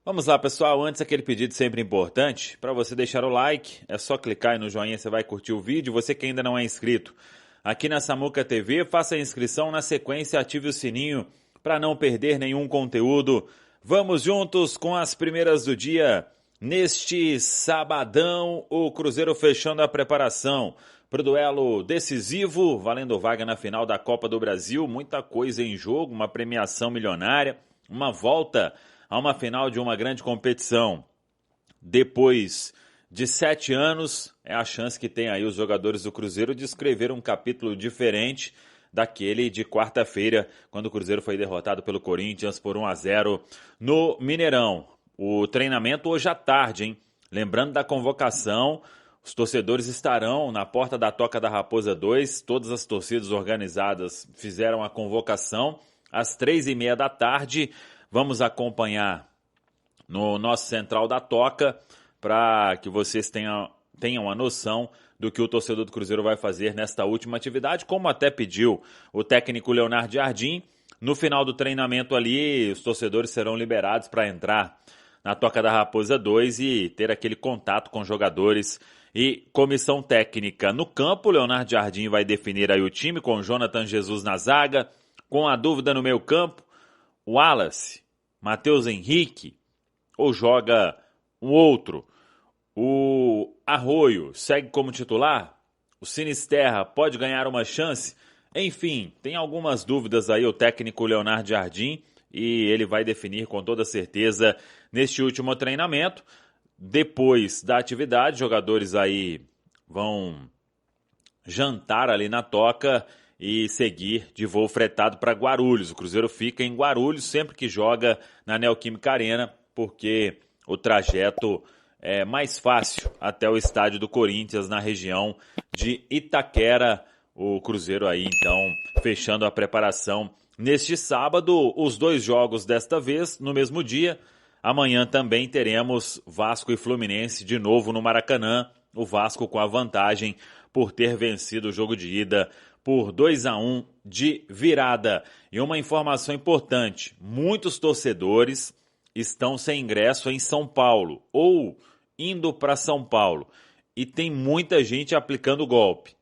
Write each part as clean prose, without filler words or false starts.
Vamos lá, pessoal. Antes, aquele pedido sempre importante. Para você deixar o like, é só clicar aí no joinha, você vai curtir o vídeo. Você que ainda não é inscrito aqui na Samuca TV, faça a inscrição, na sequência ative o sininho para não perder nenhum conteúdo. Vamos juntos com as primeiras do dia. Neste sabadão, o Cruzeiro fechando a preparação para o duelo decisivo, valendo vaga na final da Copa do Brasil. Muita coisa em jogo, uma premiação milionária, uma volta a uma final de uma grande competição. Depois de 7 anos, é a chance que tem aí os jogadores do Cruzeiro de escrever um capítulo diferente daquele de quarta-feira, quando o Cruzeiro foi derrotado pelo Corinthians por 1-0 no Mineirão. O treinamento hoje à tarde, hein? Lembrando da convocação, os torcedores estarão na porta da Toca da Raposa 2, todas as torcidas organizadas fizeram a convocação às 3h30 da tarde. Vamos acompanhar no nosso Central da Toca para que vocês tenham a noção do que o torcedor do Cruzeiro vai fazer nesta última atividade, como até pediu o técnico Leonardo Jardim. No final do treinamento ali, os torcedores serão liberados para entrar na Toca da Raposa 2 e ter aquele contato com jogadores e comissão técnica. No campo, o Leonardo Jardim vai definir aí o time com o Jonathan Jesus na zaga, com a dúvida no meio campo, o Wallace, Matheus Henrique, ou joga um outro. O Arroio segue como titular? O Sinisterra pode ganhar uma chance? Enfim, tem algumas dúvidas aí o técnico Leonardo Jardim e ele vai definir com toda certeza neste último treinamento. Depois da atividade, jogadores aí vão jantar ali na Toca e seguir de voo fretado para Guarulhos. O Cruzeiro fica em Guarulhos sempre que joga na Neoquímica Arena, porque o trajeto é mais fácil até o estádio do Corinthians, na região de Itaquera. O Cruzeiro aí, então, fechando a preparação neste sábado. Os 2 jogos desta vez no mesmo dia. Amanhã também teremos Vasco e Fluminense de novo no Maracanã. O Vasco com a vantagem por ter vencido o jogo de ida por 2-1 de virada. E uma informação importante, muitos torcedores estão sem ingresso em São Paulo ou indo para São Paulo. E tem muita gente aplicando golpe.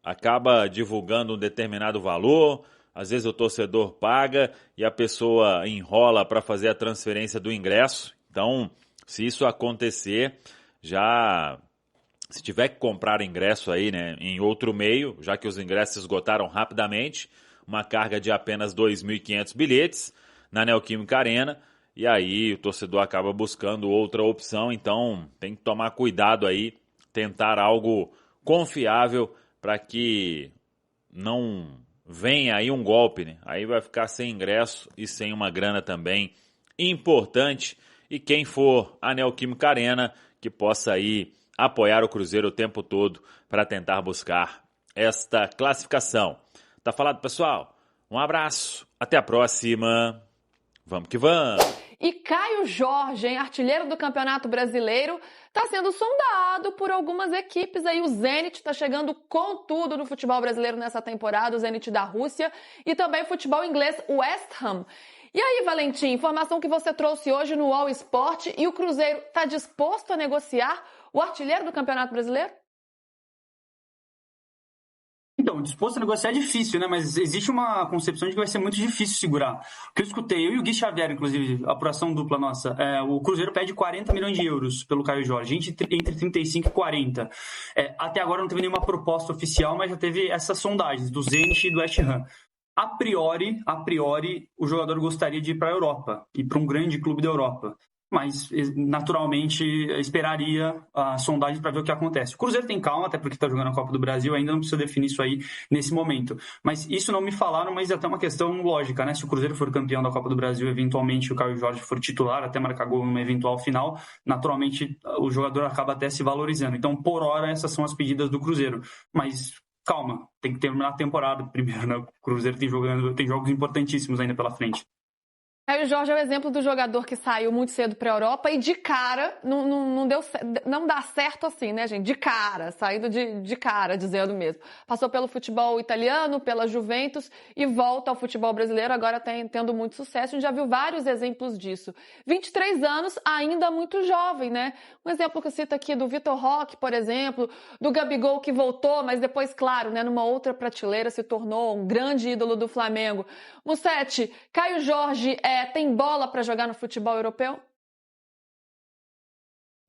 Acaba divulgando um determinado valor, às vezes o torcedor paga e a pessoa enrola para fazer a transferência do ingresso. Então, se isso acontecer, se tiver que comprar ingresso aí, né, em outro meio, já que os ingressos esgotaram rapidamente, uma carga de apenas 2.500 bilhetes na Neoquímica Arena, e aí o torcedor acaba buscando outra opção. Então tem que tomar cuidado aí, tentar algo confiável para que não venha aí um golpe, né? Aí vai ficar sem ingresso e sem uma grana também importante. E quem for à Neoquímica Arena, que possa aí apoiar o Cruzeiro o tempo todo para tentar buscar esta classificação. Tá falado, pessoal? Um abraço, até a próxima. Vamos que vamos! E Caio Jorge, artilheiro do Campeonato Brasileiro, está sendo sondado por algumas equipes aí. O Zenit está chegando com tudo no futebol brasileiro nessa temporada, o Zenit da Rússia, e também o futebol inglês, o West Ham. E aí, Valentim, informação que você trouxe hoje no All Sport, e o Cruzeiro está disposto a negociar o artilheiro do Campeonato Brasileiro? Então, disposto a negociar é difícil, né? Mas existe uma concepção de que vai ser muito difícil segurar. O que eu escutei, eu e o Gui Xavier, inclusive, apuração dupla nossa, o Cruzeiro pede 40 milhões de euros pelo Caio Jorge, entre 35 e 40. Até agora não teve nenhuma proposta oficial, mas já teve essas sondagens do Zenit e do West Ham. A priori, o jogador gostaria de ir para a Europa, ir para um grande clube da Europa. Mas, naturalmente, esperaria a sondagem para ver o que acontece. O Cruzeiro tem calma, até porque está jogando a Copa do Brasil, ainda não precisa definir isso aí nesse momento. Mas isso não me falaram, mas é até uma questão lógica, né? Se o Cruzeiro for campeão da Copa do Brasil, eventualmente o Caio Jorge for titular, até marcar gol numa eventual final, naturalmente o jogador acaba até se valorizando. Então, por hora, essas são as pedidas do Cruzeiro. Mas calma, tem que terminar a temporada primeiro, né? O Cruzeiro tem jogos importantíssimos ainda pela frente. Caio Jorge é o exemplo do jogador que saiu muito cedo para a Europa e de cara não dá certo assim, né, gente? De cara, saindo de cara, dizendo mesmo. Passou pelo futebol italiano, pela Juventus e volta ao futebol brasileiro, agora tendo muito sucesso. A gente já viu vários exemplos disso. 23 anos, ainda muito jovem, né? Um exemplo que eu cito aqui do Vitor Roque, por exemplo, do Gabigol que voltou, mas depois, claro, né, numa outra prateleira se tornou um grande ídolo do Flamengo. Mussete, Caio Jorge tem bola para jogar no futebol europeu?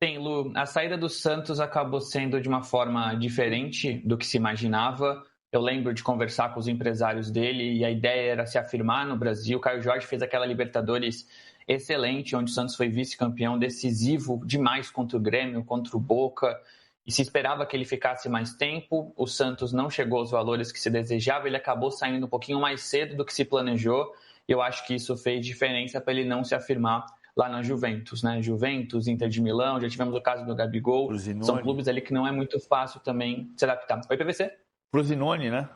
Tem, Lu. A saída do Santos acabou sendo de uma forma diferente do que se imaginava. Eu lembro de conversar com os empresários dele e a ideia era se afirmar no Brasil. O Caio Jorge fez aquela Libertadores excelente, onde o Santos foi vice-campeão, decisivo demais contra o Grêmio, contra o Boca. E se esperava que ele ficasse mais tempo. O Santos não chegou aos valores que se desejava. Ele acabou saindo um pouquinho mais cedo do que se planejou. Eu acho que isso fez diferença para ele não se afirmar lá na Juventus, né? Juventus, Inter de Milão, já tivemos o caso do Gabigol. Frosinone. São clubes ali que não é muito fácil também se adaptar. Oi, PVC? Frosinone, né?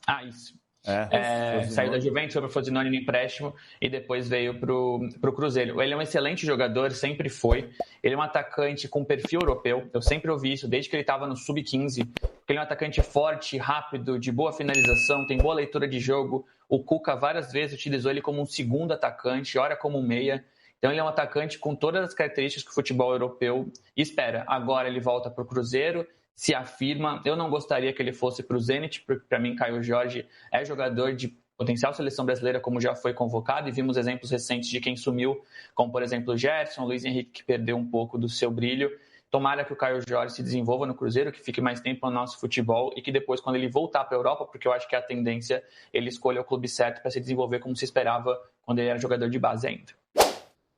Ah, isso. Frosinone. Saiu da Juventus, foi para o Frosinone no empréstimo e depois veio para o Cruzeiro. Ele é um excelente jogador, sempre foi. Ele é um atacante com perfil europeu. Eu sempre ouvi isso desde que ele estava no Sub-15. Ele é um atacante forte, rápido, de boa finalização, tem boa leitura de jogo. O Cuca várias vezes utilizou ele como um segundo atacante, ora como um meia. Então ele é um atacante com todas as características que o futebol europeu espera. Agora ele volta para o Cruzeiro, se afirma. Eu não gostaria que ele fosse para o Zenit, porque para mim Caio Jorge é jogador de potencial seleção brasileira, como já foi convocado, e vimos exemplos recentes de quem sumiu, como por exemplo o Gerson, o Luiz Henrique, que perdeu um pouco do seu brilho. Tomara que o Caio Jorge se desenvolva no Cruzeiro, que fique mais tempo no nosso futebol e que depois, quando ele voltar para a Europa, porque eu acho que é a tendência, ele escolha o clube certo para se desenvolver como se esperava quando ele era jogador de base ainda.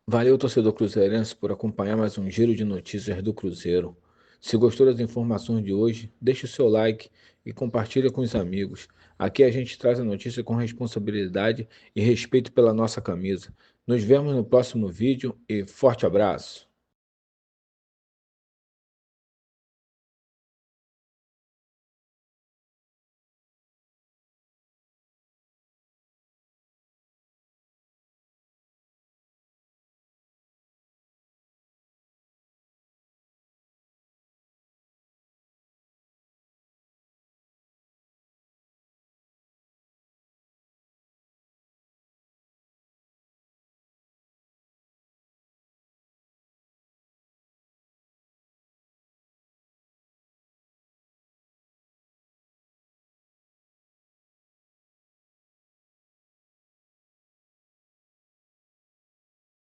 Valeu, torcedor cruzeirense, por acompanhar mais um giro de notícias do Cruzeiro. Se gostou das informações de hoje, deixe o seu like e compartilhe com os amigos. Aqui a gente traz a notícia com responsabilidade e respeito pela nossa camisa. Nos vemos no próximo vídeo e forte abraço!